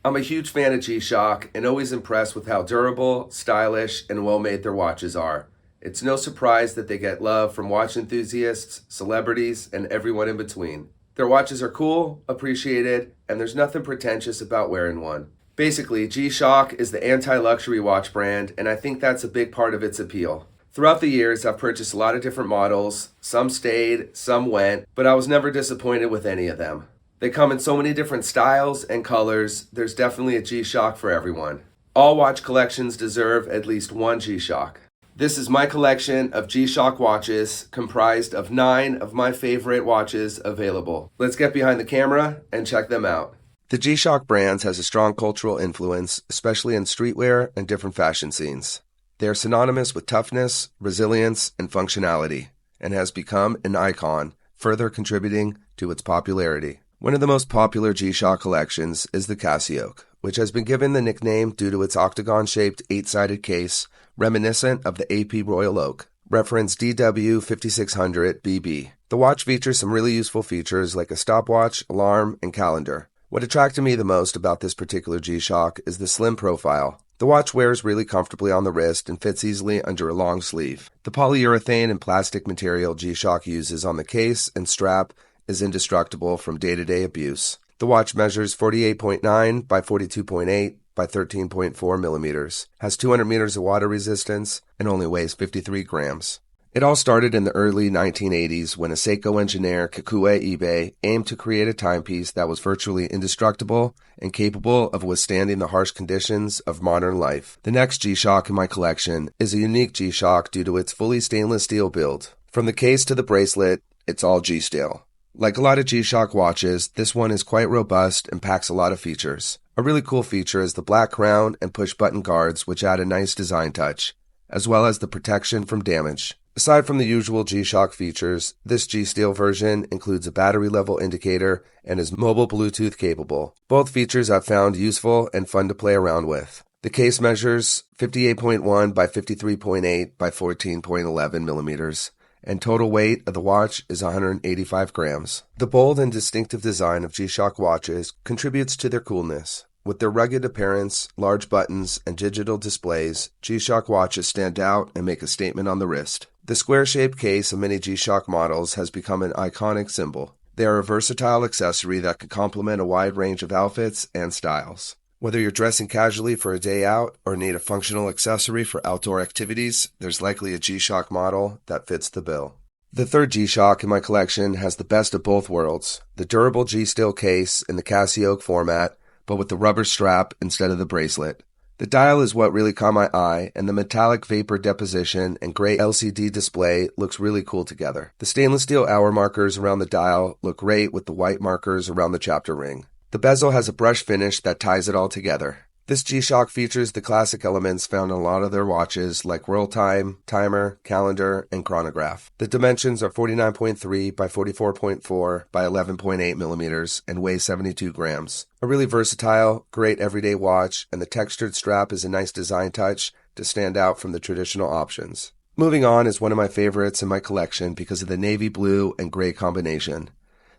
I'm a huge fan of G-Shock and always impressed with how durable, stylish, and well-made their watches are. It's no surprise that they get love from watch enthusiasts, celebrities, and everyone in between. Their watches are cool, appreciated, and there's nothing pretentious about wearing one. Basically, G-Shock is the anti-luxury watch brand, and I think that's a big part of its appeal. Throughout the years, I've purchased a lot of different models. Some stayed, some went, but I was never disappointed with any of them. They come in so many different styles and colors, there's definitely a G-Shock for everyone. All watch collections deserve at least one G-Shock. This is my collection of G-Shock watches, comprised of 9 of my favorite watches available. Let's get behind the camera and check them out. The G-Shock brand has a strong cultural influence, especially in streetwear and different fashion scenes. They are synonymous with toughness, resilience, and functionality, and has become an icon, further contributing to its popularity. One of the most popular G-Shock collections is the Casioak, which has been given the nickname due to its octagon-shaped 8-sided case, reminiscent of the AP Royal Oak, reference DW5600BB. The watch features some really useful features like a stopwatch, alarm, and calendar. What attracted me the most about this particular G-Shock is the slim profile. The watch wears really comfortably on the wrist and fits easily under a long sleeve. The polyurethane and plastic material G-Shock uses on the case and strap is indestructible from day-to-day abuse. The watch measures 48.9 by 42.8 by 13.4 millimeters, has 200 meters of water resistance, and only weighs 53 grams. It all started in the early 1980s when a Seiko engineer, Kikué Ibe, aimed to create a timepiece that was virtually indestructible and capable of withstanding the harsh conditions of modern life. The next G-Shock in my collection is a unique G-Shock due to its fully stainless steel build. From the case to the bracelet, it's all G-steel. Like a lot of G-Shock watches, this one is quite robust and packs a lot of features. A really cool feature is the black crown and push-button guards, which add a nice design touch, as well as the protection from damage. Aside from the usual G-Shock features, this G-Steel version includes a battery level indicator and is mobile Bluetooth capable. Both features I've found useful and fun to play around with. The case measures 58.1 by 53.8 by 14.11 millimeters, and total weight of the watch is 185 grams. The bold and distinctive design of G-Shock watches contributes to their coolness. With their rugged appearance, large buttons, and digital displays, G-Shock watches stand out and make a statement on the wrist. The square-shaped case of many G-Shock models has become an iconic symbol. They are a versatile accessory that can complement a wide range of outfits and styles. Whether you're dressing casually for a day out or need a functional accessory for outdoor activities, there's likely a G-Shock model that fits the bill. The third G-Shock in my collection has the best of both worlds, the durable G-Steel case in the Casioak format, but with the rubber strap instead of the bracelet. The dial is what really caught my eye, and the metallic vapor deposition and gray LCD display looks really cool together. The stainless steel hour markers around the dial look great with the white markers around the chapter ring. The bezel has a brush finish that ties it all together. This G-Shock features the classic elements found in a lot of their watches like world time, timer, calendar, and chronograph. The dimensions are 49.3 by 44.4 by 11.8 millimeters and weighs 72 grams. A really versatile, great everyday watch, and the textured strap is a nice design touch to stand out from the traditional options. Moving on is one of my favorites in my collection because of the navy blue and gray combination.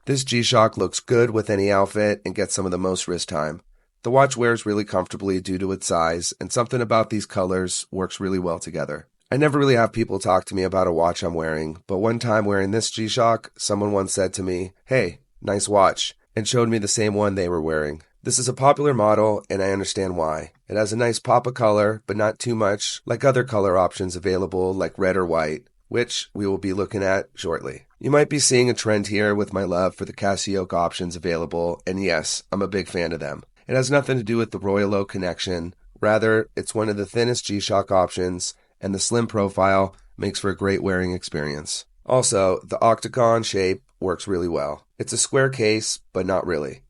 This G-Shock looks good with any outfit and gets some of the most wrist time. The watch wears really comfortably due to its size, and something about these colors works really well together. I never really have people talk to me about a watch I'm wearing, but one time wearing this G-Shock, someone once said to me, "Hey, nice watch," and showed me the same one they were wearing. This is a popular model, and I understand why. It has a nice pop of color, but not too much, like other color options available like red or white, which we will be looking at shortly. You might be seeing a trend here with my love for the Casioak options available, and yes, I'm a big fan of them. It has nothing to do with the Royal Oak connection. Rather, it's one of the thinnest G-Shock options, and the slim profile makes for a great wearing experience. Also, the octagon shape works really well. It's a square case, but not really.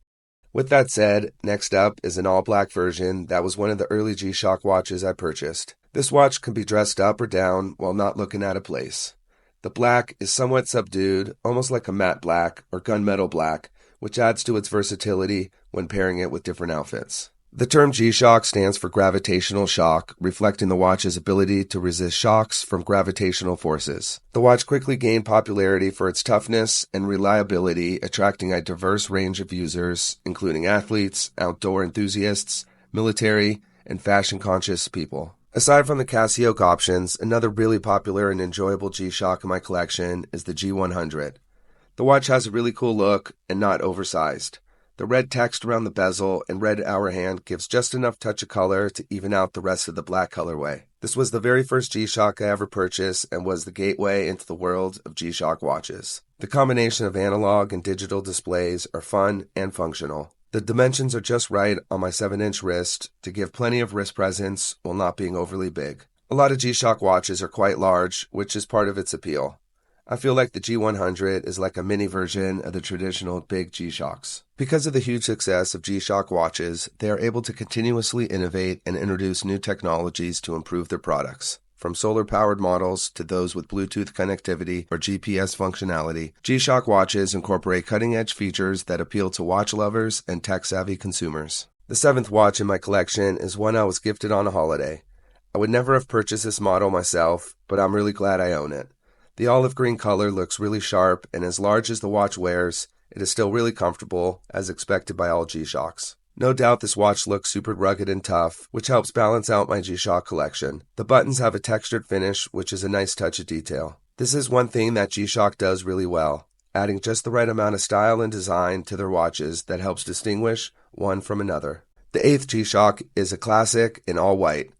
With that said, next up is an all-black version that was one of the early G-Shock watches I purchased. This watch can be dressed up or down while not looking out of place. The black is somewhat subdued, almost like a matte black or gunmetal black, which adds to its versatility when pairing it with different outfits. The term G-Shock stands for gravitational shock, reflecting the watch's ability to resist shocks from gravitational forces. The watch quickly gained popularity for its toughness and reliability, attracting a diverse range of users, including athletes, outdoor enthusiasts, military, and fashion-conscious people. Aside from the Casioak options, another really popular and enjoyable G-Shock in my collection is the G100. The watch has a really cool look and not oversized. The red text around the bezel and red hour hand gives just enough touch of color to even out the rest of the black colorway. This was the very first G-Shock I ever purchased and was the gateway into the world of G-Shock watches. The combination of analog and digital displays are fun and functional. The dimensions are just right on my 7-inch wrist to give plenty of wrist presence while not being overly big. A lot of G-Shock watches are quite large, which is part of its appeal. I feel like the G100 is like a mini version of the traditional big G-Shocks. Because of the huge success of G-Shock watches, they are able to continuously innovate and introduce new technologies to improve their products. From solar-powered models to those with Bluetooth connectivity or GPS functionality, G-Shock watches incorporate cutting-edge features that appeal to watch lovers and tech-savvy consumers. The 7th watch in my collection is one I was gifted on a holiday. I would never have purchased this model myself, but I'm really glad I own it. The olive green color looks really sharp, and as large as the watch wears, it is still really comfortable, as expected by all G-Shocks. No doubt this watch looks super rugged and tough, which helps balance out my G-Shock collection. The buttons have a textured finish, which is a nice touch of detail. This is one thing that G-Shock does really well, adding just the right amount of style and design to their watches that helps distinguish one from another. The 8th G-Shock is a classic in all white.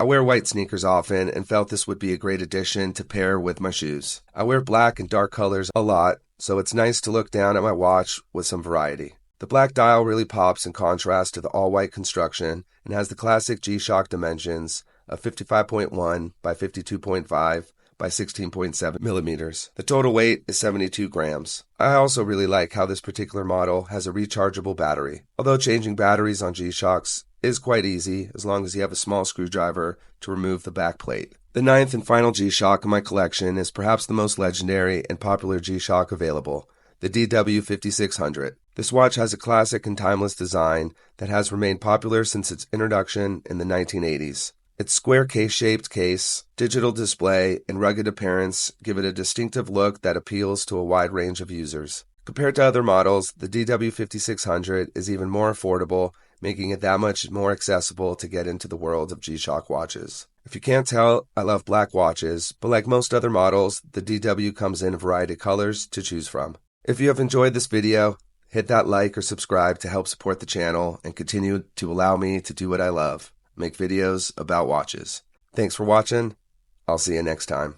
I wear white sneakers often and felt this would be a great addition to pair with my shoes. I wear black and dark colors a lot, so it's nice to look down at my watch with some variety. The black dial really pops in contrast to the all-white construction and has the classic G-Shock dimensions of 55.1 by 52.5 by 16.7 millimeters. The total weight is 72 grams. I also really like how this particular model has a rechargeable battery. Although changing batteries on G-Shocks is quite easy as long as you have a small screwdriver to remove the back plate. The 9th and final G-Shock in my collection is perhaps the most legendary and popular G-Shock available, the DW5600. This watch has a classic and timeless design that has remained popular since its introduction in the 1980s. Its square case-shaped case, digital display, and rugged appearance give it a distinctive look that appeals to a wide range of users. Compared to other models, the DW5600 is even more affordable, making it that much more accessible to get into the world of G-Shock watches. If you can't tell, I love black watches, but like most other models, the DW comes in a variety of colors to choose from. If you have enjoyed this video, hit that like or subscribe to help support the channel and continue to allow me to do what I love, make videos about watches. Thanks for watching. I'll see you next time.